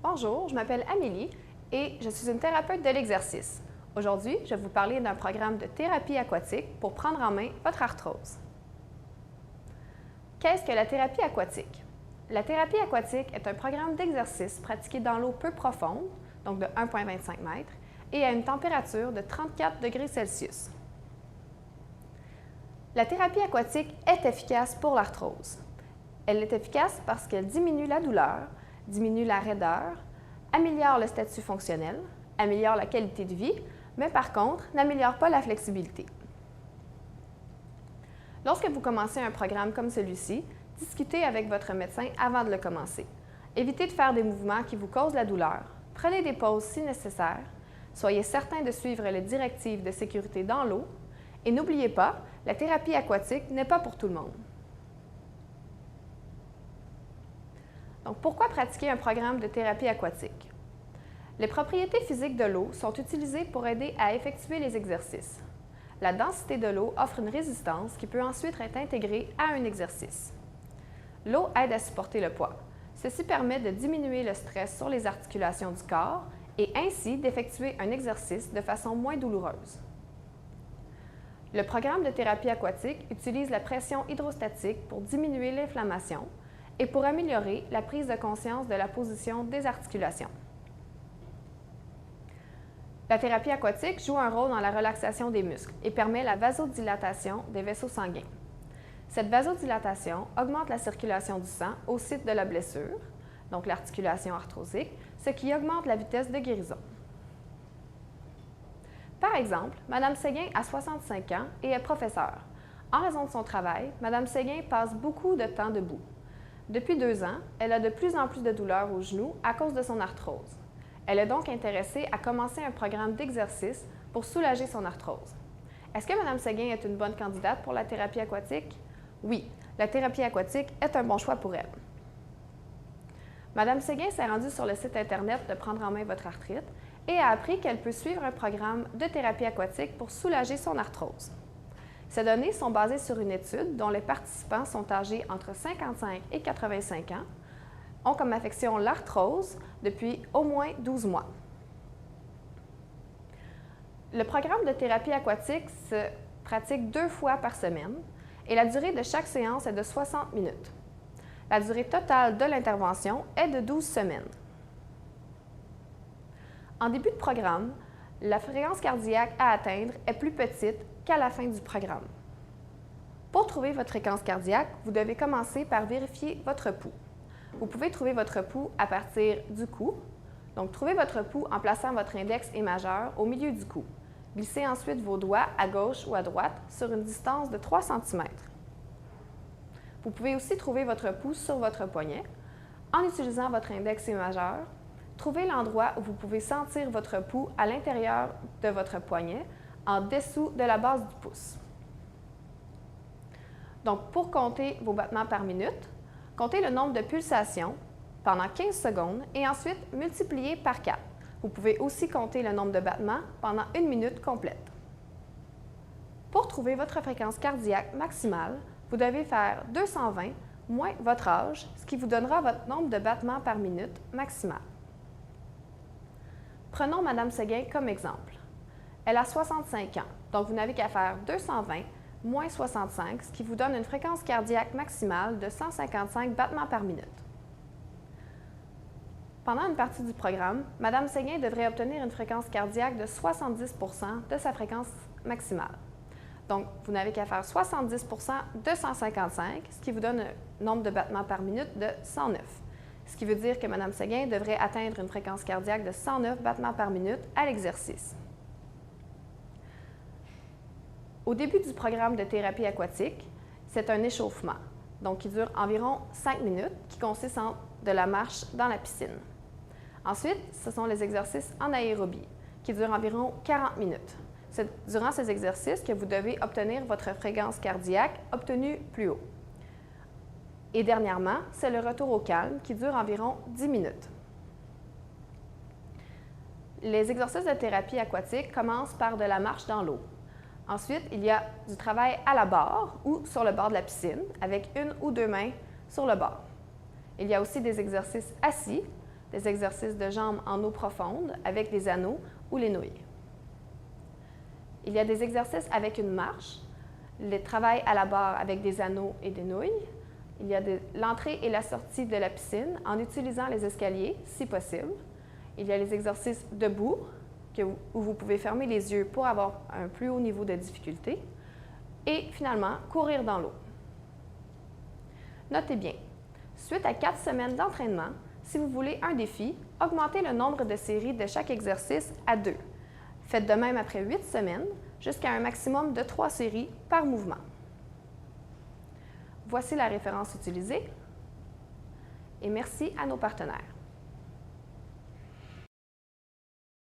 Bonjour, je m'appelle Amélie et je suis une thérapeute de l'exercice. Aujourd'hui, je vais vous parler d'un programme de thérapie aquatique pour prendre en main votre arthrose. Qu'est-ce que la thérapie aquatique? La thérapie aquatique est un programme d'exercice pratiqué dans l'eau peu profonde, donc de 1,25 m, et à une température de 34 degrés Celsius. La thérapie aquatique est efficace pour l'arthrose. Elle est efficace parce qu'elle diminue la douleur, diminue la raideur, améliore le statut fonctionnel, améliore la qualité de vie, mais par contre, n'améliore pas la flexibilité. Lorsque vous commencez un programme comme celui-ci, discutez avec votre médecin avant de le commencer. Évitez de faire des mouvements qui vous causent la douleur. Prenez des pauses si nécessaire. Soyez certain de suivre les directives de sécurité dans l'eau. Et n'oubliez pas, la thérapie aquatique n'est pas pour tout le monde. Donc, pourquoi pratiquer un programme de thérapie aquatique? Les propriétés physiques de l'eau sont utilisées pour aider à effectuer les exercices. La densité de l'eau offre une résistance qui peut ensuite être intégrée à un exercice. L'eau aide à supporter le poids. Ceci permet de diminuer le stress sur les articulations du corps et ainsi d'effectuer un exercice de façon moins douloureuse. Le programme de thérapie aquatique utilise la pression hydrostatique pour diminuer l'inflammation et pour améliorer la prise de conscience de la position des articulations. La thérapie aquatique joue un rôle dans la relaxation des muscles et permet la vasodilatation des vaisseaux sanguins. Cette vasodilatation augmente la circulation du sang au site de la blessure, donc l'articulation arthrosique, ce qui augmente la vitesse de guérison. Par exemple, Mme Séguin a 65 ans et est professeure. En raison de son travail, Mme Séguin passe beaucoup de temps debout. Depuis 2 ans, elle a de plus en plus de douleurs aux genoux à cause de son arthrose. Elle est donc intéressée à commencer un programme d'exercice pour soulager son arthrose. Est-ce que Mme Séguin est une bonne candidate pour la thérapie aquatique? Oui, la thérapie aquatique est un bon choix pour elle. Mme Séguin s'est rendue sur le site Internet de Prendre en main votre arthrite et a appris qu'elle peut suivre un programme de thérapie aquatique pour soulager son arthrose. Ces données sont basées sur une étude dont les participants sont âgés entre 55 et 85 ans, ont comme affection l'arthrose depuis au moins 12 mois. Le programme de thérapie aquatique se pratique 2 fois par semaine et la durée de chaque séance est de 60 minutes. La durée totale de l'intervention est de 12 semaines. En début de programme, la fréquence cardiaque à atteindre est plus petite qu'à la fin du programme. Pour trouver votre fréquence cardiaque, vous devez commencer par vérifier votre pouls. Vous pouvez trouver votre pouls à partir du cou. Donc, trouvez votre pouls en plaçant votre index et majeur au milieu du cou. Glissez ensuite vos doigts à gauche ou à droite sur une distance de 3 cm. Vous pouvez aussi trouver votre pouls sur votre poignet. En utilisant votre index et majeur, trouvez l'endroit où vous pouvez sentir votre pouls à l'intérieur de votre poignet, en dessous de la base du pouce. Donc, pour compter vos battements par minute, comptez le nombre de pulsations pendant 15 secondes et ensuite multipliez par 4. Vous pouvez aussi compter le nombre de battements pendant 1 minute complète. Pour trouver votre fréquence cardiaque maximale, vous devez faire 220 moins votre âge, ce qui vous donnera votre nombre de battements par minute maximal. Prenons Mme Séguin comme exemple. Elle a 65 ans, donc vous n'avez qu'à faire 220 moins 65, ce qui vous donne une fréquence cardiaque maximale de 155 battements par minute. Pendant une partie du programme, Mme Séguin devrait obtenir une fréquence cardiaque de 70 % de sa fréquence maximale. Donc, vous n'avez qu'à faire 70 % de 155, ce qui vous donne un nombre de battements par minute de 109. Ce qui veut dire que Mme Séguin devrait atteindre une fréquence cardiaque de 109 battements par minute à l'exercice. Au début du programme de thérapie aquatique, c'est un échauffement, donc qui dure environ 5 minutes, qui consiste en de la marche dans la piscine. Ensuite, ce sont les exercices en aérobie, qui durent environ 40 minutes. C'est durant ces exercices que vous devez obtenir votre fréquence cardiaque obtenue plus haut. Et dernièrement, c'est le retour au calme qui dure environ 10 minutes. Les exercices de thérapie aquatique commencent par de la marche dans l'eau. Ensuite, il y a du travail à la barre ou sur le bord de la piscine avec 1 ou 2 mains sur le bord. Il y a aussi des exercices assis, des exercices de jambes en eau profonde avec des anneaux ou les nouilles. Il y a des exercices avec une marche, le travail à la barre avec des anneaux et des nouilles. Il y a l'entrée et la sortie de la piscine en utilisant les escaliers, si possible. Il y a les exercices debout, où vous pouvez fermer les yeux pour avoir un plus haut niveau de difficulté. Et finalement, courir dans l'eau. Notez bien, suite à 4 semaines d'entraînement, si vous voulez un défi, augmentez le nombre de séries de chaque exercice à 2. Faites de même après 8 semaines, jusqu'à un maximum de 3 séries par mouvement. Voici la référence utilisée et merci à nos partenaires.